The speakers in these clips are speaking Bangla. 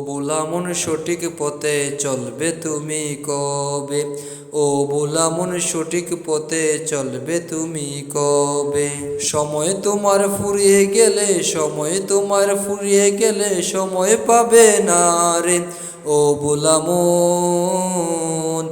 বোলা মন সঠিক পথে চলবে তুমি কবে? ও বোলা মন সঠিক পথে চলবে তুমি কবে? সময় তোমার ফুরিয়ে গেলে, সময় তোমার ফুরিয়ে গেলে সময় পাবে না রে। ও বোলা মন,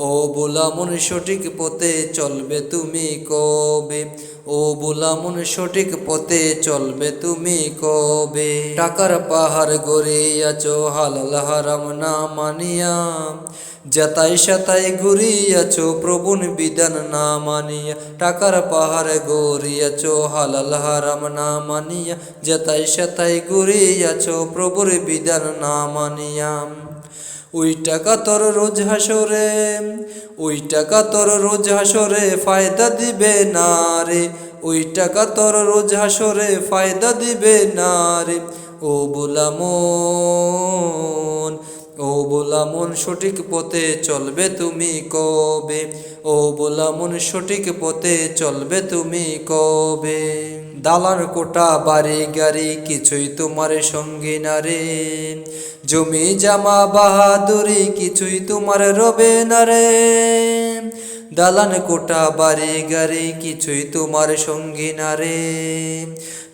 ও বোলা মন সঠিক পথে চলবে তুমি কবে? ও বোলা মন সঠিক পথে চলবে তুমি কবে? টাকার পাহাড় গড়িয়াছো হালাল হারাম না মানিয়া, যাতাই সাতাই ঘুরিয়াছো প্রভুর বিধান না মানিয়া। টাকার পাহাড় গড়িয়াছো হালাল হারাম না মানিয়া, যাতাই সাতাই ঘুরিয়াছো প্রভুর বিধান না মানিয়া। ওই টাকা তোর রোজ হাসরে, ওই টাকা তোর রোজ হাসরে ফায়দা দিবে না রে। ওই টাকা তোর রোজ হাসরে ফায়দা দিবে না রে। ও বোলা মন, ও বোলা মন সঠিক পথে চলবে তুমি কবে? ও বোলা মন সঠিক পথে চলবে তুমি কবে? দালান কোটা বাড়ি গাড়ি কিছুই তোমার সঙ্গী না রে। জমি জামা বাহাদুরি কিছুই তোমার রবে না রে। দালান কোটা বাড়ি গাড়ি কিছুই তোমার সঙ্গী না রে।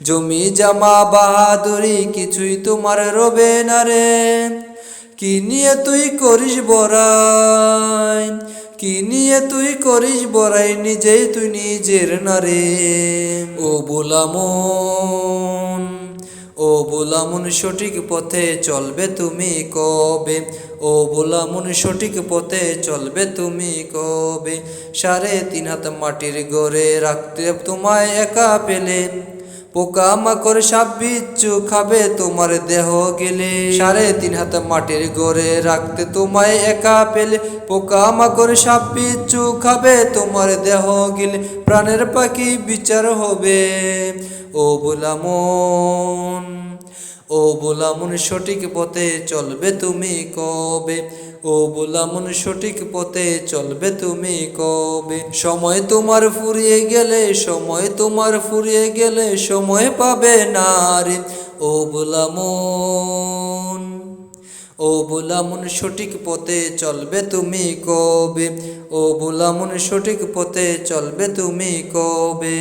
জমি জামা বাহাদুরি কিছুই তোমার রবে না রে। কি নিয়ে তুই করিস বড়াই, কি নিয়ে তুই করিস বড়াই, নিজেই তুই নিজের না রে। ও বোলা মন, ও বোলা মন সঠিক পথে চলবে তুমি কবে? ও বোলা মন সঠিক পথে চলবে তুমি কবে? 3.5 হাত মাটির ঘরে রাখতে তোমায় একা পেলে, পোকা মাকড় সাপ বিচ্ছু খাবে তোমার দেহ গেলে। 3.5 হাত মাটির ঘরে রাখতে তোমায় একা পেলে, পোকা মাকড় সাপ বিচ্ছু খাবে তোমার দেহ গেলে। প্রাণের পাখি বিচার হবে। ও বোলা মন, ও বোলা মন সঠিক পথে চলবে তুমি কবে? ও বোলা মন সঠিক পথে চলবে তুমি কবে? সময় তোমার ফুরিয়ে গেলে, সময় তোমার ফুরিয়ে গেলে সময় পাবে না রে। ও বোলা মন, ও বোলা মন সঠিক পথে চলবে তুমি কবে? ও বোলা মন সঠিক পথে চলবে তুমি কবে?